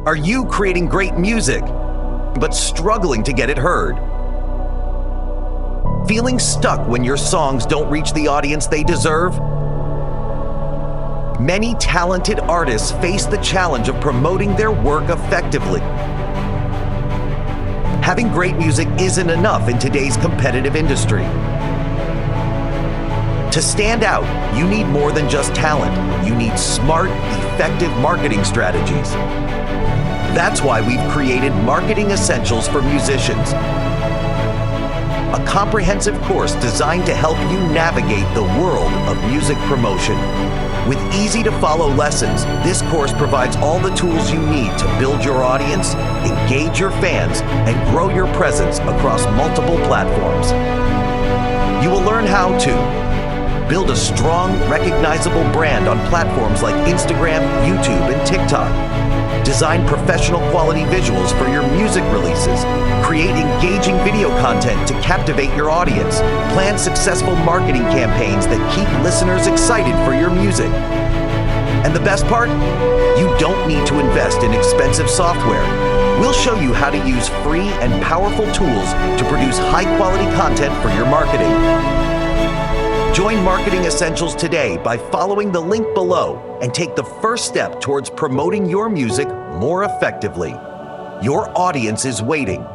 Are you creating great music, but struggling to get it heard? Feeling stuck when your songs don't reach the audience they deserve? Many talented artists face the challenge of promoting their work effectively. Having great music isn't enough in today's competitive industry. To stand out, you need more than just talent. You need smart, effective marketing strategies. That's why we've created Marketing Essentials for Musicians, a comprehensive course designed to help you navigate the world of music promotion. With easy-to-follow lessons, this course provides all the tools you need to build your audience, engage your fans, and grow your presence across multiple platforms. You will learn how to build a strong, recognizable brand on platforms like Instagram, YouTube, and TikTok. Design professional quality visuals for your music releases. Create engaging video content to captivate your audience. Plan successful marketing campaigns that keep listeners excited for your music. And the best part? You don't need to invest in expensive software. We'll show you how to use free and powerful tools to produce high-quality content for your marketing. Join Marketing Essentials today by following the link below and take the first step towards promoting your music more effectively. Your audience is waiting.